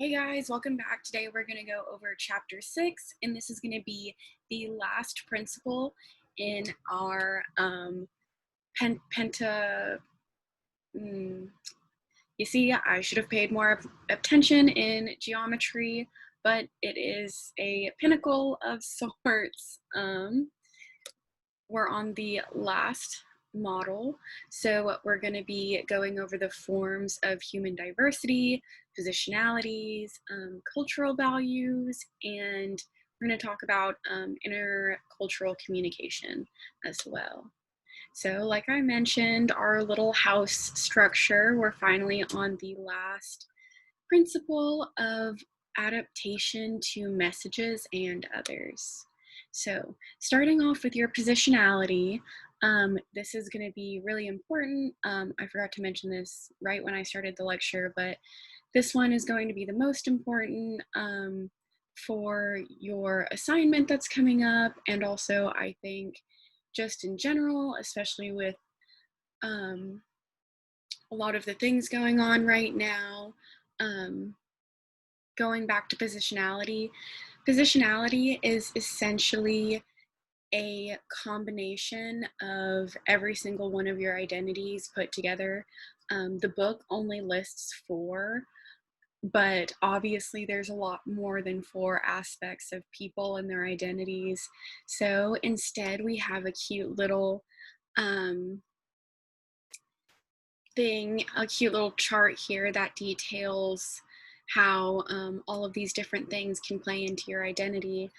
Hey guys, welcome back. Today we're going to go over chapter 6, and this is going to be the last principle in our penta. You see, I should have paid more attention in geometry, but it is a pinnacle of sorts. We're on the last model. So we're going to be going over the forms of human diversity, positionalities, cultural values, and we're going to talk about intercultural communication as well. So like I mentioned, our little house structure, we're finally on the last principle of adaptation to messages and others. So starting off with your positionality, this is going to be really important. I forgot to mention this right when I started the lecture, but this one is going to be the most important for your assignment that's coming up, and also I think just in general, especially with a lot of the things going on right now. Going back to positionality, positionality is essentially a combination of every single one of your identities put together. The book only lists 4, but obviously there's a lot more than 4 aspects of people and their identities. So instead we have a cute little a cute little chart here that details how all of these different things can play into your identity.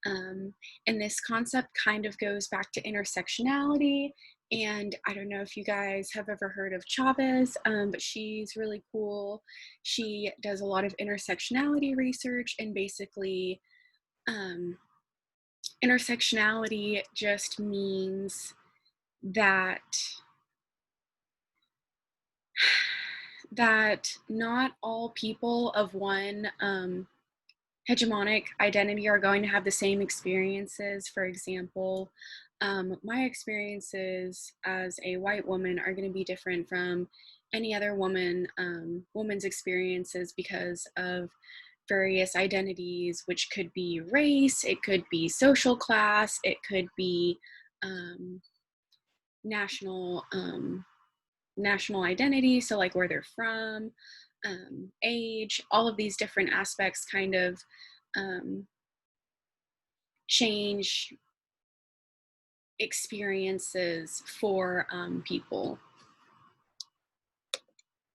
And this concept kind of goes back to intersectionality. And I don't know if you guys have ever heard of Chavez, but she's really cool. She does a lot of intersectionality research, and basically intersectionality just means that not all people of one hegemonic identity are going to have the same experiences. For example, my experiences as a white woman are going to be different from any other woman's experiences because of various identities, which could be race, it could be social class, it could be national national identity, so like where they're from, age, all of these different aspects kind of change experiences for people.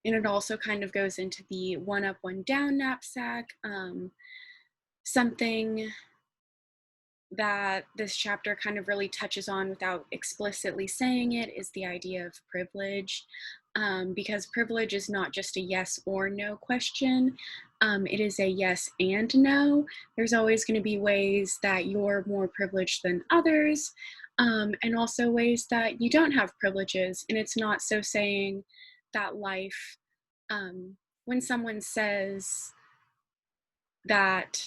And it also kind of goes into the one up, one down knapsack. Something that this chapter kind of really touches on without explicitly saying it is the idea of privilege, because privilege is not just a yes or no question. It is a yes and no. There's always going to be ways that you're more privileged than others, and also ways that you don't have privileges. And it's not so saying that life, when someone says that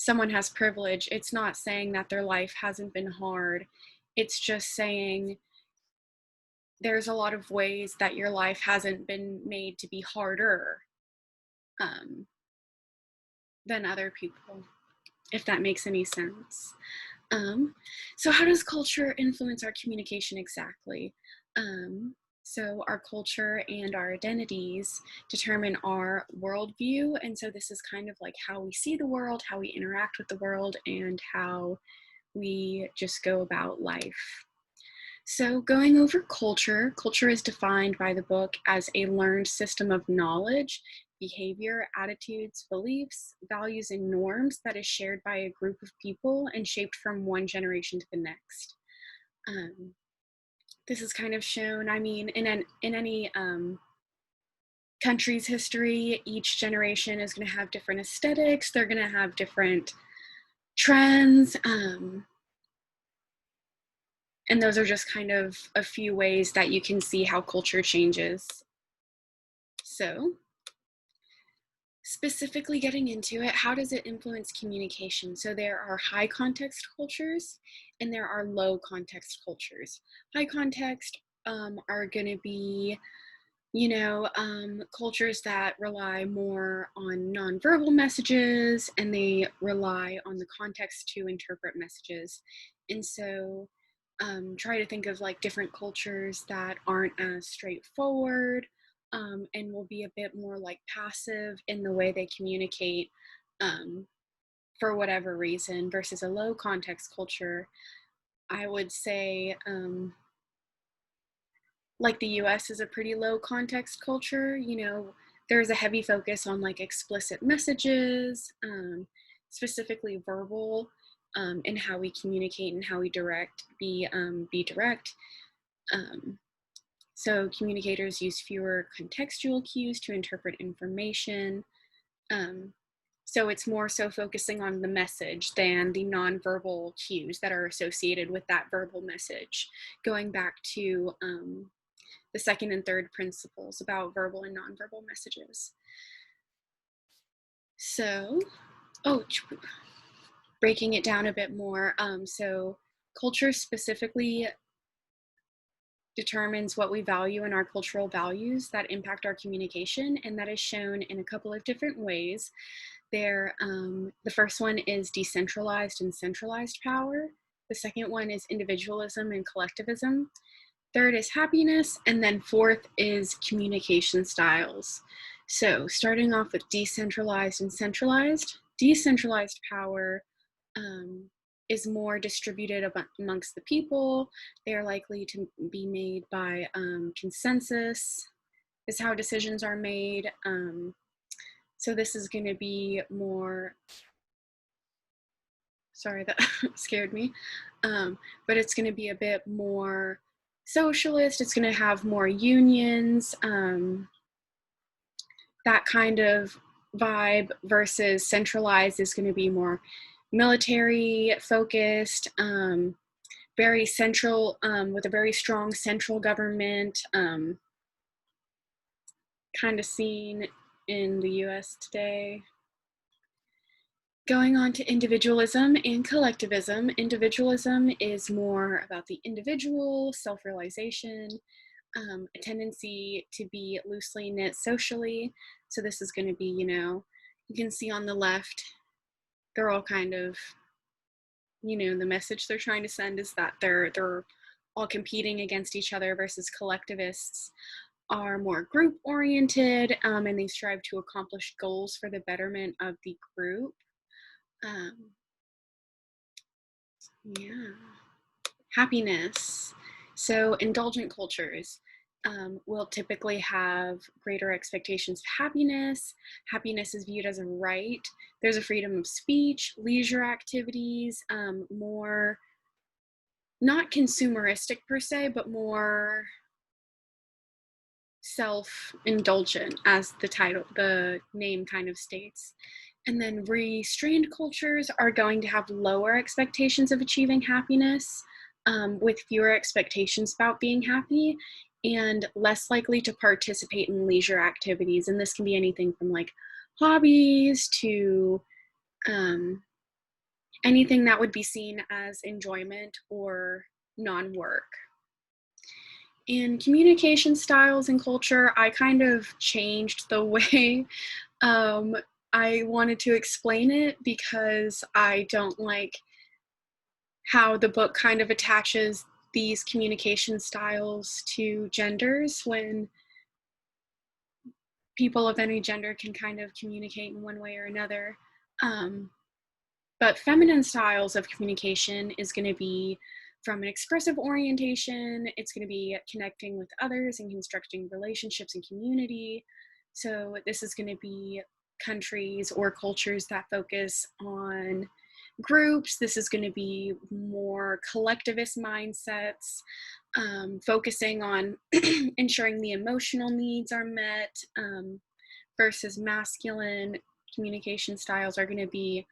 someone has privilege, it's not saying that their life hasn't been hard. It's just saying there's a lot of ways that your life hasn't been made to be harder than other people, if that makes any sense. So how does culture influence our communication exactly? So our culture and our identities determine our worldview. And so this is kind of like how we see the world, how we interact with the world, and how we just go about life. So going over culture, culture is defined by the book as a learned system of knowledge, behavior, attitudes, beliefs, values, and norms that is shared by a group of people and shaped from one generation to the next. This is kind of shown, I mean, in any country's history, each generation is going to have different aesthetics. They're going to have different trends. And those are just kind of a few ways that you can see how culture changes. So, specifically getting into it, how does it influence communication? So there are high context cultures and there are low context cultures. High context are going to be Cultures that rely more on nonverbal messages and they rely on the context to interpret messages. And so try to think of like different cultures that aren't as straightforward and will be a bit more like passive in the way they communicate um, for whatever reason versus a low context culture. I would say like the US is a pretty low context culture. There's a heavy focus on like explicit messages, specifically verbal, and how we communicate and how we be direct. Um, so communicators use fewer contextual cues to interpret information. Um, so it's more so focusing on the message than the nonverbal cues that are associated with that verbal message. Going back to the second and third principles about verbal and nonverbal messages. So, oh, breaking it down a bit more. So culture specifically determines what we value in our cultural values that impact our communication, and that is shown in a couple of different ways. The first one is decentralized and centralized power. The second one is individualism and collectivism. Third is happiness, and then fourth is communication styles. So starting off with decentralized and centralized, decentralized power is more distributed amongst the people. They are likely to be made by consensus, is how decisions are made. So this is going to be more, sorry, that scared me, but it's going to be a bit more socialist. It's going to have more unions, that kind of vibe, versus centralized is going to be more military focused, very central, with a very strong central government, kind of seen in the US today. Going on to individualism and collectivism. Individualism is more about the individual, self-realization, a tendency to be loosely knit socially. So this is going to be, you can see on the left, they're all kind of, the message they're trying to send is that they're all competing against each other, versus collectivists are more group oriented, and they strive to accomplish goals for the betterment of the group. Yeah. Happiness. So indulgent cultures will typically have greater expectations of happiness. Happiness is viewed as a right. There's a freedom of speech, leisure activities, more not consumeristic per se, but more self-indulgent, as the name kind of states. And then restrained cultures are going to have lower expectations of achieving happiness, with fewer expectations about being happy, and less likely to participate in leisure activities. And this can be anything from like hobbies to anything that would be seen as enjoyment or non-work. In communication styles and culture, I kind of changed the way I wanted to explain it, because I don't like how the book kind of attaches these communication styles to genders, when people of any gender can kind of communicate in one way or another. But feminine styles of communication is going to be from an expressive orientation. It's going to be connecting with others and constructing relationships and community. So this is going to be countries or cultures that focus on groups. This is going to be more collectivist mindsets, focusing on ensuring the emotional needs are met, versus masculine communication styles are going to be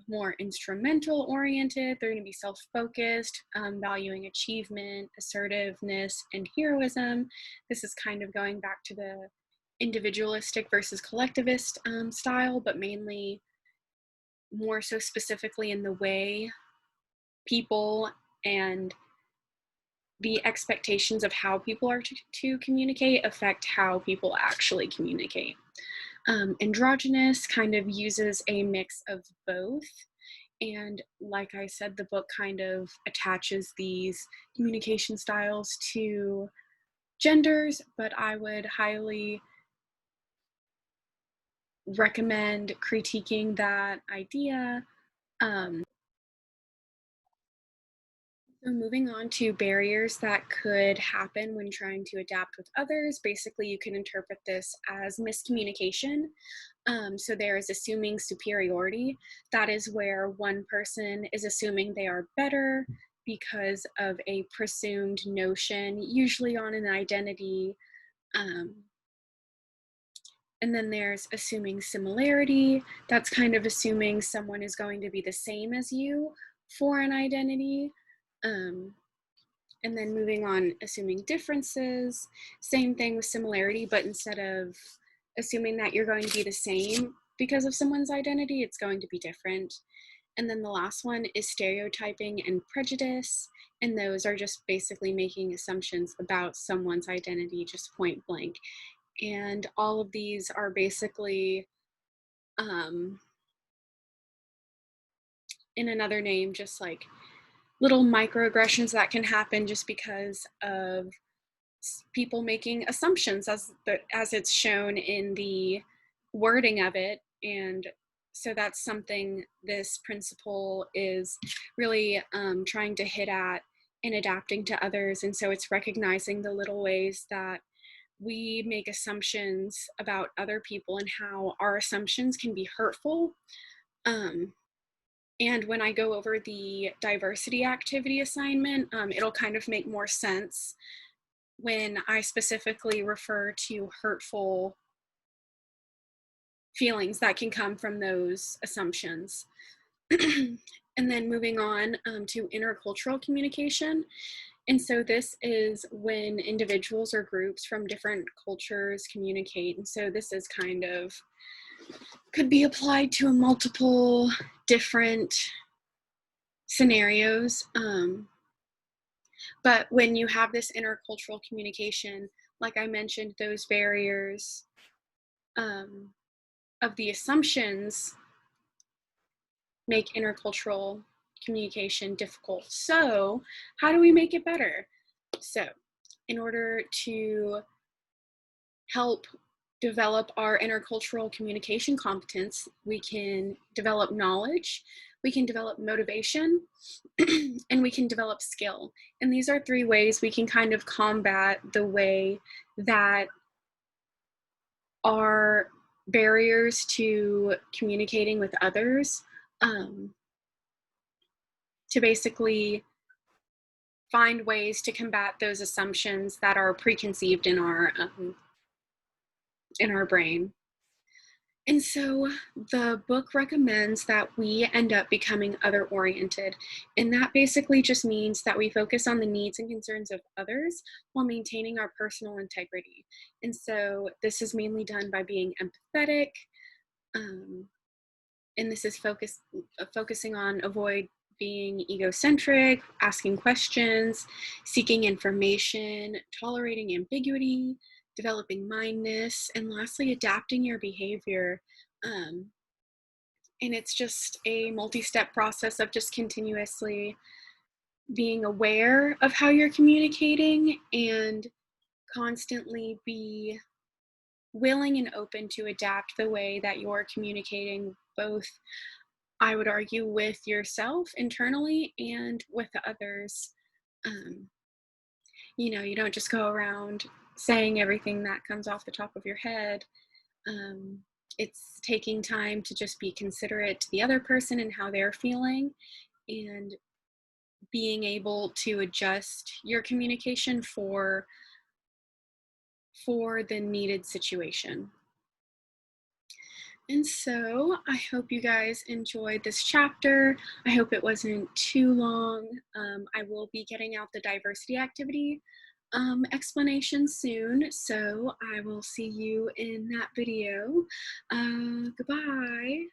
more instrumental oriented. They're going to be self-focused, valuing achievement, assertiveness, and heroism. This is kind of going back to the individualistic versus collectivist style, but mainly more so specifically in the way people and the expectations of how people are to communicate affect how people actually communicate. Androgynous kind of uses a mix of both. And like I said, the book kind of attaches these communication styles to genders, but I would highly recommend critiquing that idea. So moving on to barriers that could happen when trying to adapt with others, basically you can interpret this as miscommunication. So there is assuming superiority. That is where one person is assuming they are better because of a presumed notion, usually on an identity. Um, and then there's assuming similarity. That's kind of assuming someone is going to be the same as you for an identity. And then moving on, assuming differences, same thing with similarity, but instead of assuming that you're going to be the same because of someone's identity, it's going to be different. And then the last one is stereotyping and prejudice. And those are just basically making assumptions about someone's identity, just point blank. And all of these are basically, in another name, just like little microaggressions that can happen just because of people making assumptions as it's shown in the wording of it. And so that's something this principle is really trying to hit at in adapting to others. And so it's recognizing the little ways that we make assumptions about other people and how our assumptions can be hurtful. And when I go over the diversity activity assignment, it'll kind of make more sense when I specifically refer to hurtful feelings that can come from those assumptions. And then moving on to intercultural communication. And so this is when individuals or groups from different cultures communicate. And so this is kind of, could be applied to multiple different scenarios. But when you have this intercultural communication, like I mentioned, those barriers of the assumptions make intercultural communication difficult. So how do we make it better? So in order to help develop our intercultural communication competence, we can develop knowledge, we can develop motivation, and we can develop skill. And these are three ways we can kind of combat the way that our barriers to communicating with others, to basically find ways to combat those assumptions that are preconceived in our brain. And so the book recommends that we end up becoming other-oriented. And that basically just means that we focus on the needs and concerns of others while maintaining our personal integrity. And so this is mainly done by being empathetic. And this is focusing on avoid being egocentric, asking questions, seeking information, tolerating ambiguity, developing mindness, and lastly, adapting your behavior. And it's just a multi-step process of just continuously being aware of how you're communicating and constantly be willing and open to adapt the way that you're communicating, both, I would argue, with yourself internally and with others. You don't just go around saying everything that comes off the top of your head. It's taking time to just be considerate to the other person and how they're feeling, and being able to adjust your communication for the needed situation. And so I hope you guys enjoyed this chapter. I hope it wasn't too long. I will be getting out the diversity activity explanation soon, so I will see you in that video. Goodbye.